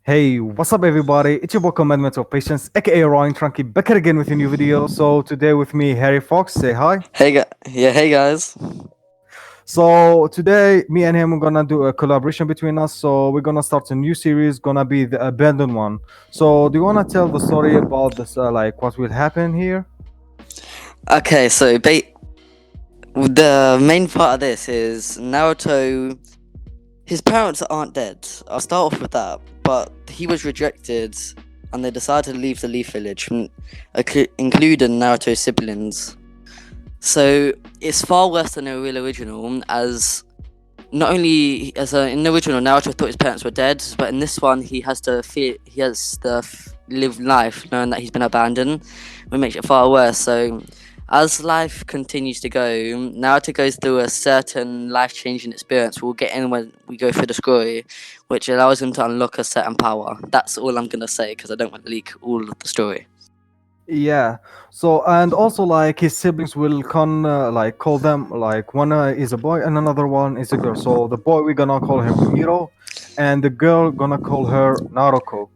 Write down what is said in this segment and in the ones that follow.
Hey, what's up, everybody? It's your boy Commandment of Patience, aka Ryan Trunky, back again with a new video. So today with me, Harry Fox. Say hi. Hey guys. So today, me and him are gonna do a collaboration between us. So we're gonna start a new series, gonna be the abandoned one. So do you wanna tell the story about this, like what will happen here? Okay, the main part of this is Naruto. His parents aren't dead. I'll start off with that. But he was rejected, and they decided to leave the Leaf Village, including Naruto's siblings. So it's far worse than the real original, as not only in the original Naruto thought his parents were dead, but in this one he has to live life knowing that he's been abandoned, which makes it far worse. So as life continues to go, Naruto goes through a certain life-changing experience. We'll get in when we go through the story, which allows him to unlock a certain power. That's all I'm gonna say because I don't want to leak all of the story. Yeah. So and also like his siblings will like call them like one is a boy and another one is a girl. So the boy we're gonna call him Miro, and the girl gonna call her Naruko.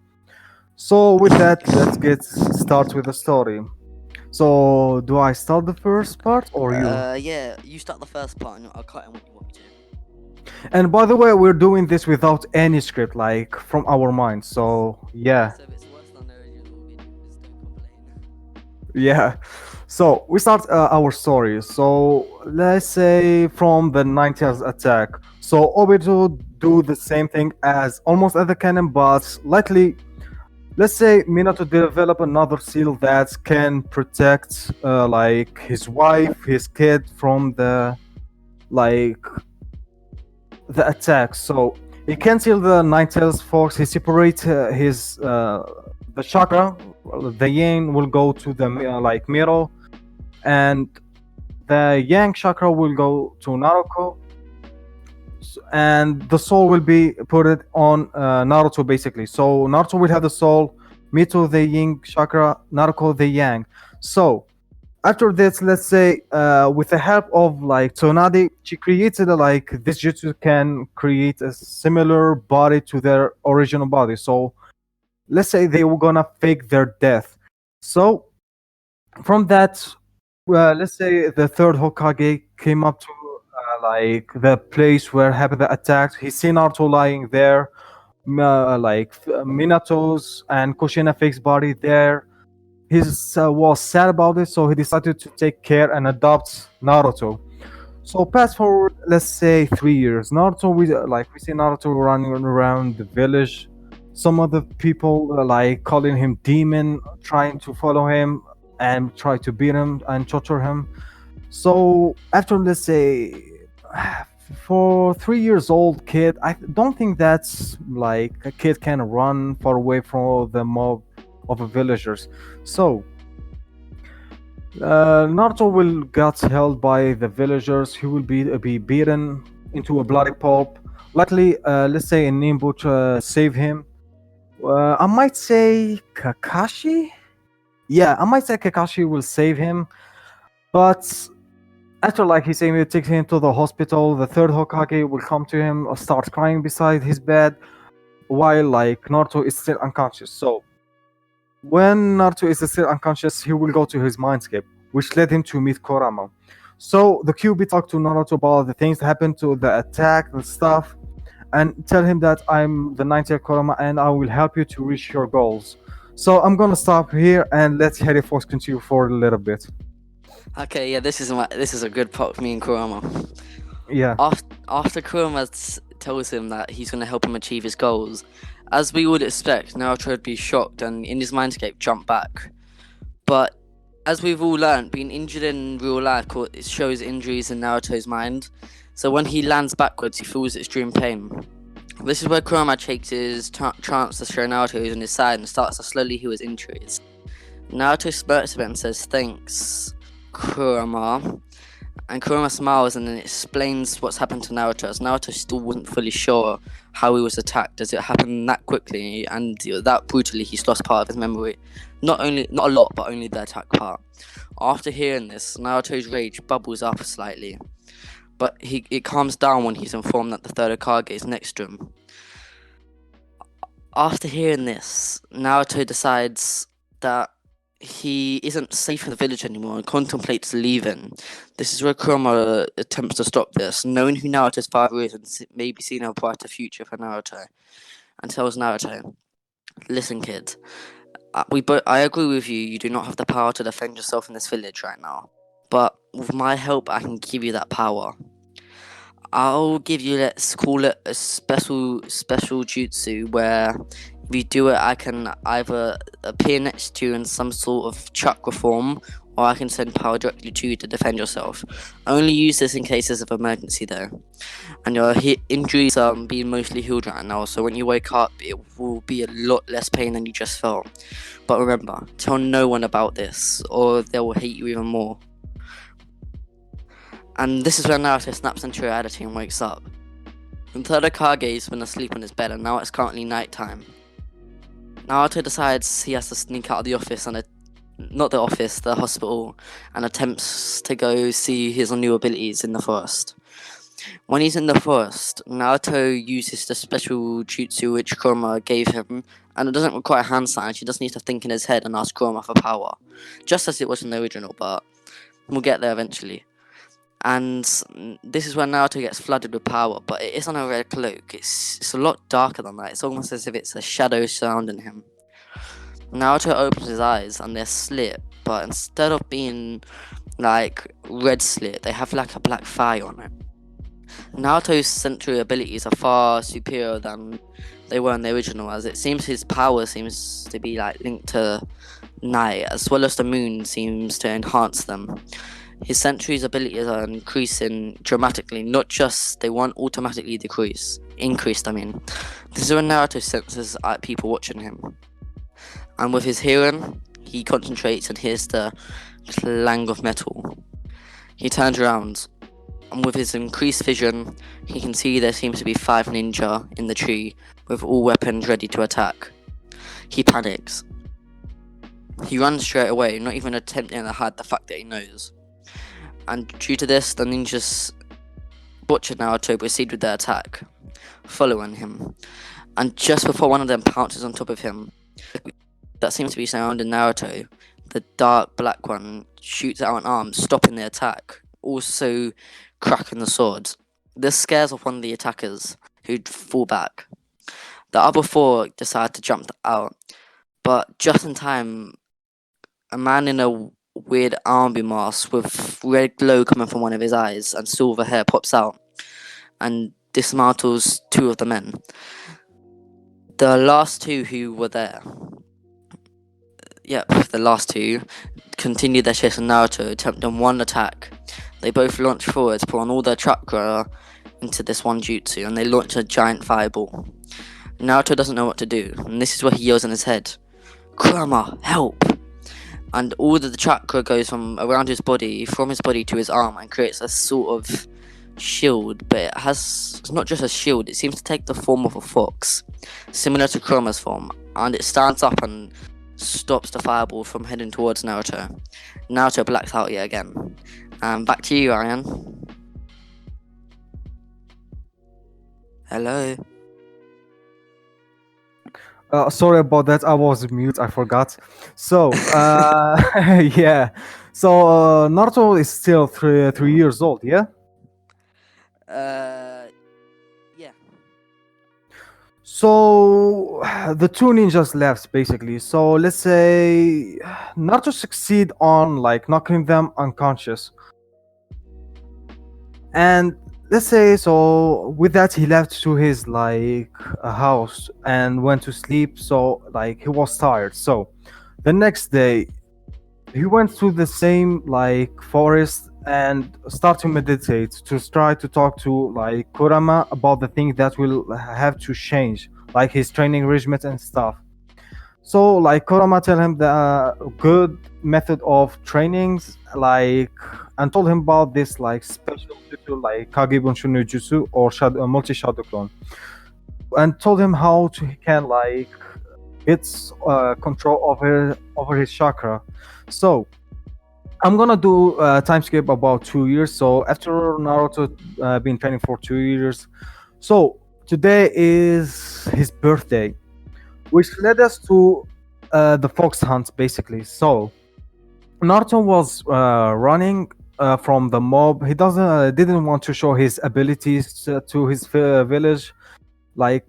So with that, let's get start with the story. So do I start the first part or you? Yeah, you start the first part, and I'll cut in what you want me to. And by the way, we're doing this without any script, like from our minds. So yeah, So if it's worse than the original video, just don't complain. yeah. So we start our story. So let's say from the 90s attack. So Obito do the same thing as almost at the cannon, but slightly. Let's say Minato develop another seal that can protect like his wife, his kid from like the attack. So he can seal the Nine Tails Fox. He separate his the chakra. The Yang will go to the like Miro, and the Yang chakra will go to Naruto, and the soul will be put it on Naruto basically. So Naruto will have the soul, Mito the Yin chakra, Naruto the Yang. So after this, let's say with the help of like Tsunade, she created like this jutsu can create a similar body to their original body. So let's say they were gonna fake their death. So from that, let's say the third Hokage came up to like the place where happened the attack. He seen Naruto lying there, like Minato's and Kushina fake's body there. He was sad about it, so he decided to take care and adopt Naruto. So fast forward, let's say 3 years. Naruto, we see Naruto running around the village. Some other people like calling him demon, trying to follow him and try to beat him and torture him. So after let's say for 3 years old kid, I don't think that's like a kid can run far away from the mob of villagers. So Naruto will get held by the villagers. He will be beaten into a bloody pulp. Luckily, let's say a Nimbu save him. I might say Kakashi. Yeah, I might say Kakashi will save him. But after like he saying it takes him to the hospital, the third Hokage will come to him, start crying beside his bed, while like Naruto is still unconscious. So when Naruto is still unconscious, he will go to his mindscape, which led him to meet Kurama. So the QB talked to Naruto about the things that happened to the attack and stuff, and tell him that I'm the 90th Kurama and I will help you to reach your goals. So I'm gonna stop here and let Harry Fox continue for a little bit. Okay, yeah, this is a good part for me and Kurama. Yeah. After Kurama tells him that he's going to help him achieve his goals, as we would expect, Naruto would be shocked and in his mindscape jump back. But as we've all learned, being injured in real life it shows injuries in Naruto's mind. So when he lands backwards, he feels extreme pain. This is where Kurama takes his chance to show Naruto he's on his side and starts to slowly heal his injuries. Naruto smirks a bit and says, "Thanks, Kurama." And Kurama smiles and then explains what's happened to Naruto, as Naruto still wasn't fully sure how he was attacked, as it happened that quickly and that brutally he's lost part of his memory. Not a lot, but only the attack part. After hearing this, Naruto's rage bubbles up slightly, but it calms down when he's informed that the third Hokage is next to him. After hearing this, Naruto decides that he isn't safe in the village anymore and contemplates leaving. This is where Kurama attempts to stop this, knowing who Naruto's father is and maybe seeing a brighter future for Naruto, and tells Naruto, "Listen, kid, I agree with you. You do not have the power to defend yourself in this village right now, but with my help, I can give you that power. I'll give you, let's call it a special jutsu where if you do it, I can either appear next to you in some sort of chakra form, or I can send power directly to you to defend yourself. Only use this in cases of emergency though. And your injuries are being mostly healed right now, so when you wake up, it will be a lot less pain than you just felt. But remember, tell no one about this, or they will hate you even more." And this is when Naruto snaps into reality and wakes up. The third Hokage's been asleep on his bed, and now it's currently nighttime. Naruto decides he has to sneak out of the office the hospital, and attempts to go see his new abilities in the forest. When he's in the forest, Naruto uses the special jutsu which Kurama gave him, and it doesn't require hand signs. He just needs to think in his head and ask Kurama for power, just as it was in the original, but we'll get there eventually. And this is when Naruto gets flooded with power, but it is on a red cloak. It's a lot darker than that. It's almost as if it's a shadow surrounding him. Naruto opens his eyes and they're slit, but instead of being like red slit, they have like a black fire on it. Naruto's sensory abilities are far superior than they were in the original, as it seems his power seems to be like linked to night, as well as the moon seems to enhance them. His sensory's abilities are increasing dramatically, not just they won't automatically increased. This is when Naruto senses people watching him. And with his hearing, he concentrates and hears the clang of metal. He turns around, and with his increased vision, he can see there seems to be 5 ninja in the tree, with all weapons ready to attack. He panics. He runs straight away, not even attempting to hide the fact that he knows. And due to this, the ninjas watching Naruto proceed with their attack, following him. And just before one of them pounces on top of him, that seems to be surrounding Naruto, the dark black one shoots out an arm, stopping the attack, also cracking the sword. This scares off one of the attackers, who'd fall back. The other 4 decide to jump out, but just in time, a man in a weird army mask with red glow coming from one of his eyes and silver hair pops out and dismantles 2 of the men. The last 2 who were there, the last 2 continued their chase on Naruto, attempting one attack. They both launch forwards, put on all their chakra into this one jutsu, and they launch a giant fireball. Naruto doesn't know what to do, and this is where he yells in his head, "Kurama, help!" And all of the chakra goes from his body to his arm, and creates a sort of shield, but it's not just a shield, it seems to take the form of a fox, similar to Kurama's form, and it stands up and stops the fireball from heading towards Naruto. Naruto blacks out yet again. Back to you, Ariane. Hello? Sorry about that. I was mute. I forgot. So, yeah. So Naruto is still 3 years old. Yeah. Yeah. So the 2 ninjas left basically. So let's say Naruto succeed on like knocking them unconscious, and let's say so with that he left to his like house and went to sleep. So like he was tired. So the next day he went to the same like forest and start to meditate to try to talk to like Kurama about the thing that will have to change, like his training regimen and stuff. So like Kurama tell him the good method of trainings, like, and told him about this like special jutsu like Kage Bunshu no Jutsu or multi shadow clone, and told him how to he can like get control over his chakra. So I'm gonna do time skip about 2 years. So after Naruto been training for 2 years, so today is his birthday. which led us to the fox hunt basically. So Naruto was running from the mob. He doesn't didn't want to show his abilities to his village, like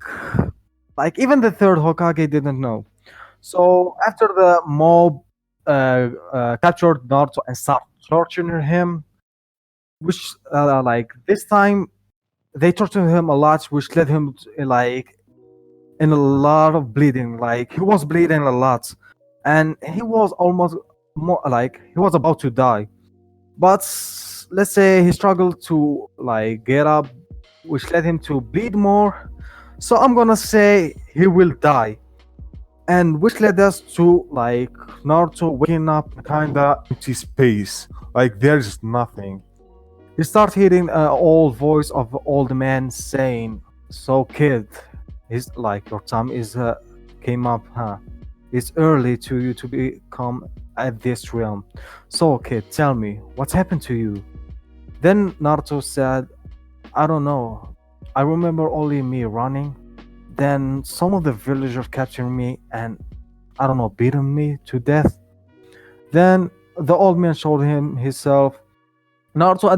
even the third Hokage didn't know. So after the mob captured Naruto and started torturing him, which this time they tortured him a lot, which led him to, in a lot of bleeding. Like he was bleeding a lot, and he was almost more like he was about to die. But let's say he struggled to get up, which led him to bleed more. So I'm gonna say he will die, and which led us to Naruto waking up kinda empty space, like there's nothing. You start hearing an old voice of an old man saying, "So kid, is like your time is came up, huh? It's early to you to become at this realm. So kid, tell me what's happened to you." Then Naruto said, "I don't know. I remember only me running. Then some of the villagers captured me and I don't know, beaten me to death." Then the old man showed him himself. Naruto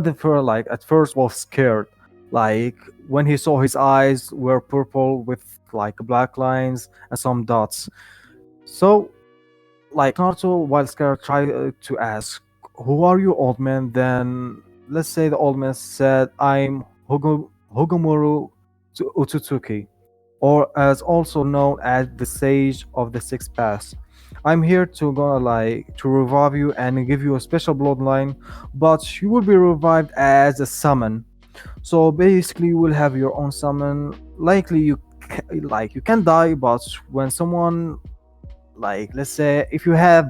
at first was scared. Like when he saw his eyes were purple with black lines and some dots. So Naruto, while scared, tried to ask, "Who are you, old man?" Then let's say the old man said, "I'm Hogomuru Utsutsuki, or as also known as the Sage of the Six Paths. I'm here to to revive you and give you a special bloodline, but you will be revived as a summon. So basically, you will have your own summon. Likely, you can die, but when someone let's say if you have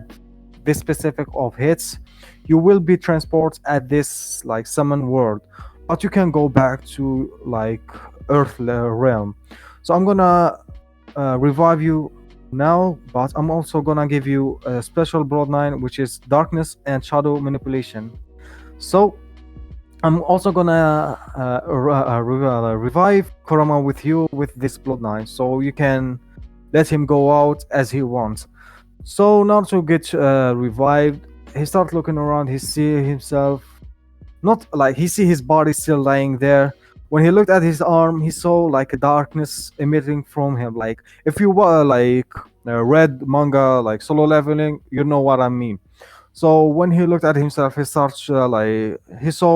this specific of hits, you will be transported at this summon world, but you can go back to earth realm. So I'm gonna revive you now, but I'm also gonna give you a special bloodline, which is darkness and shadow manipulation. So I'm also gonna revive Kurama with you with this bloodline, so you can let him go out as he wants." So Naruto gets revived. He starts looking around. He see himself, not like he see his body still lying there. When he looked at his arm, he saw a darkness emitting from him. Like if you were read manga Solo Leveling, you know what I mean. So when he looked at himself, he starts he saw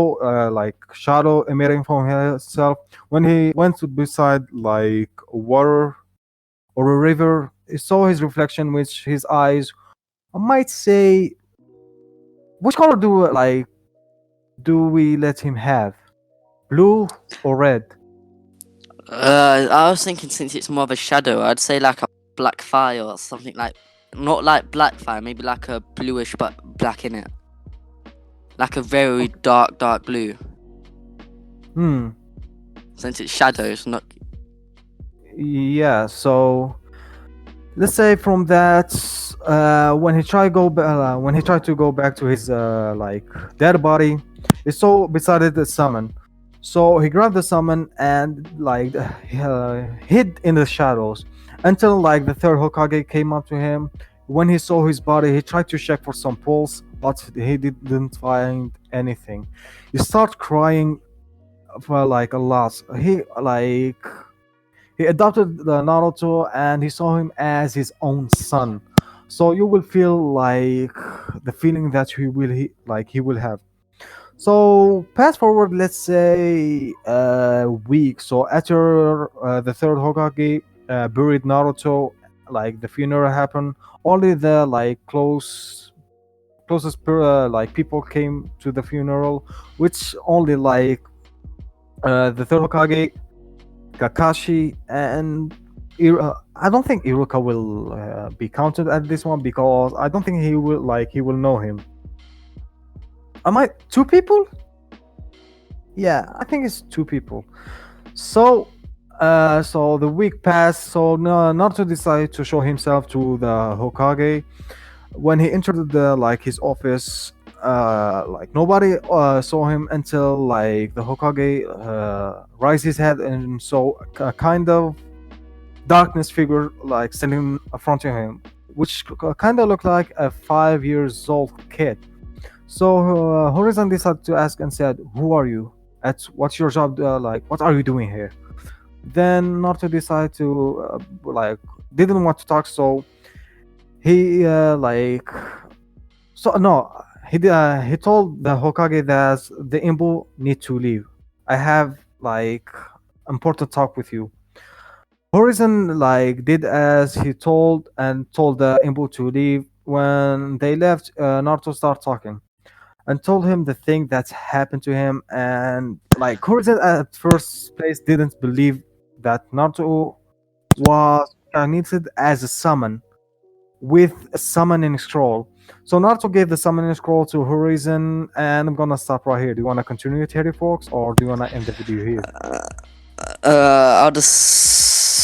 shadow emitting from himself. When he went to beside water or a river, he saw his reflection, which his eyes, I might say, which color do we let him have? Blue or red? I was thinking since it's more of a shadow, I'd say like a black fire or something like, not like black fire, maybe like a bluish but black in it, like a very dark blue. Hmm. Since it's shadows, not. Yeah. So let's say from that, when he tried to go back to his dead body, he saw beside it the summon. So he grabbed the summon and hid in the shadows until the third Hokage came up to him. When he saw his body, he tried to check for some pulse, but he didn't find anything. He started crying for a lot. He adopted the Naruto and he saw him as his own son. So you will feel the feeling that he will have. So fast forward, let's say a week. So after the third Hokage buried Naruto, the funeral happened. Only the closest people came to the funeral, which only the third Hokage, Kakashi, and I don't think Iruka will be counted at this one because I don't think he will know him. Am I two people? Yeah, I think it's two people. So, so the week passed. So Naruto decided to show himself to the Hokage. When he entered the his office, nobody saw him until the Hokage raised his head and saw a kind of darkness figure like standing in front of him, which kind of looked like a 5 years old kid. So Horizon decided to ask and said, "Who are you? What's your job? Like, what are you doing here?" Then Naruto decided to like didn't want to talk, so he he told the Hokage that the Imbu need to leave. I have like important talk with you. Horizon like did as he told and told the Imbu to leave. When they left, Naruto started talking and told him the thing that's happened to him. And like Horizon at first place didn't believe that Naruto was reincarnated as a summon with a summoning scroll. So Naruto gave the summoning scroll to Horizon, and I'm gonna stop right here. Do you wanna continue with Harry Fox, or do you wanna end the video here? I'll just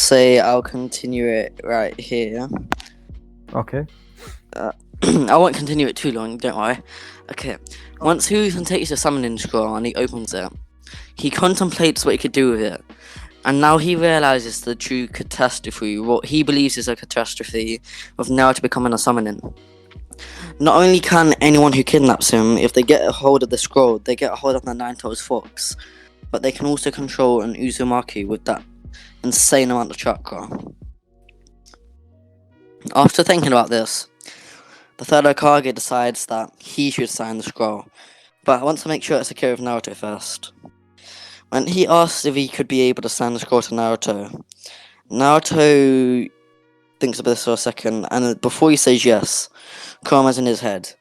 say I'll continue it right here. Okay. I won't continue it too long, don't worry. Okay, once Horizon takes the summoning scroll and he opens it, he contemplates what he could do with it. And now he realizes the true catastrophe, what he believes is a catastrophe, of Naruto becoming a summoning. Not only can anyone who kidnaps him, if they get a hold of the scroll, they get a hold of the Nine-Tailed Fox, but they can also control an Uzumaki with that insane amount of chakra. After thinking about this, the third Hokage decides that he should sign the scroll, but wants to make sure it's secure with Naruto first. When he asks if he could be able to sign the scroll to Naruto, Naruto thinks about this for a second, and before he says yes, Kurama's in his head.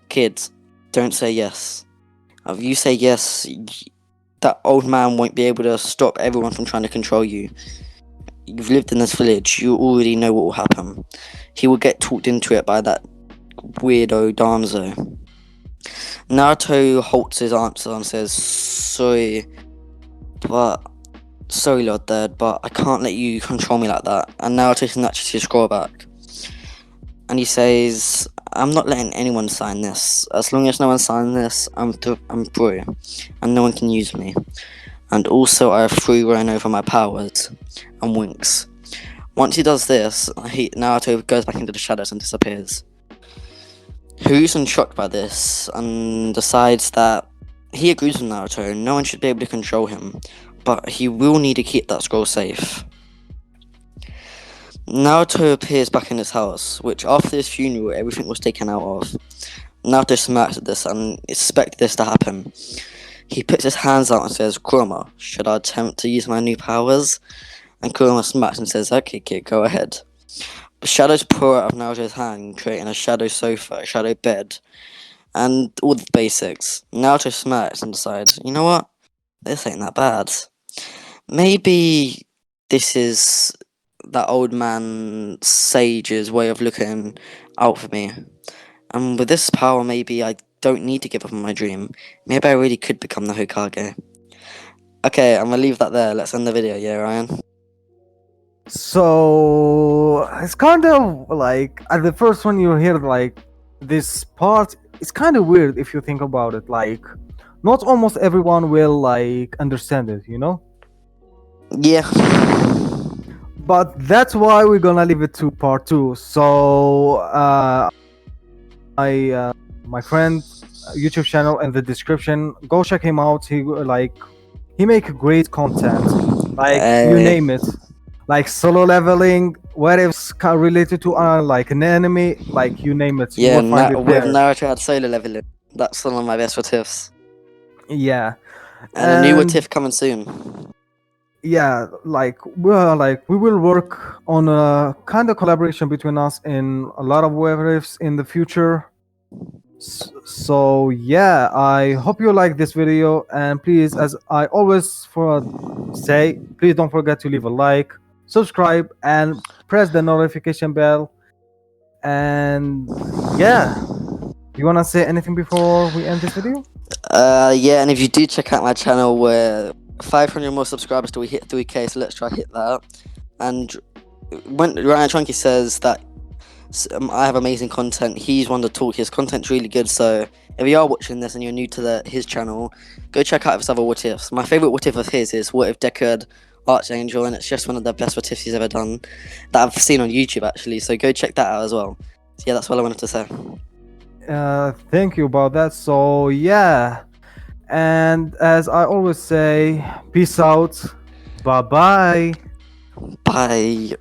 Kids, don't say yes. If you say yes, that old man won't be able to stop everyone from trying to control you. You've lived in this village, you already know what will happen. He will get talked into it by that weirdo Danzo. Naruto halts his answer and says, sorry, Lord Third, but I can't let you control me like that. And Naruto snatches his scroll back. And he says, I'm not letting anyone sign this. As long as no one signs this, I'm free. And no one can use me. And also I have free reign over my powers. And winks. Once he does this, Naruto goes back into the shadows and disappears. Hiruzen shocked by this and decides that he agrees with Naruto. No one should be able to control him, but he will need to keep that scroll safe. Naruto appears back in his house, which after his funeral everything was taken out of. Naruto smirks at this and expected this to happen. He puts his hands out and says, Kurama, should I attempt to use my new powers? And Kurama smacks and says, okay kid, go ahead. The shadows pour out of Naruto's hand, creating a shadow sofa, a shadow bed, and all the basics. Naruto smacks and decides, you know what? This ain't that bad. Maybe this is that old man Sage's way of looking out for me. And with this power, maybe I don't need to give up on my dream. Maybe I really could become the Hokage. Okay, I'm gonna leave that there. Let's end the video, yeah, Ryan? So it's kind of like at the first one you hear like this part, it's kind of weird if you think about it. Like not almost everyone will like understand it, you know? Yeah. But that's why we're gonna leave it to part 2. So my friend YouTube channel in the description, go check him out. He make great content, like you name it, like solo leveling, what if related to like an enemy, like you name it. Yeah, you will find it with there. Naruto had solo leveling. That's one of my best what ifs. Yeah, and a new what if coming soon. Yeah, like we will work on a kind of collaboration between us in a lot of what ifs in the future. So yeah, I hope you like this video, and please, as I always say, please don't forget to leave a like, subscribe, and press the notification bell. And yeah, you wanna say anything before we end this video? Yeah, and if you do check out my channel, we're 500 more subscribers till we hit 3k, so let's try hit that. And when Ryan Chunky says that I have amazing content, he's one to talk. His content's really good, so if you are watching this and you're new to his channel, go check out his other what ifs. My favorite what if of his is what if Deku had Archangel, and it's just one of the best what ifs he's ever done that I've seen on YouTube actually. So go check that out as well. So yeah, that's all I wanted to say. Thank you about that. So yeah, and as I always say, peace out. Bye bye. Bye.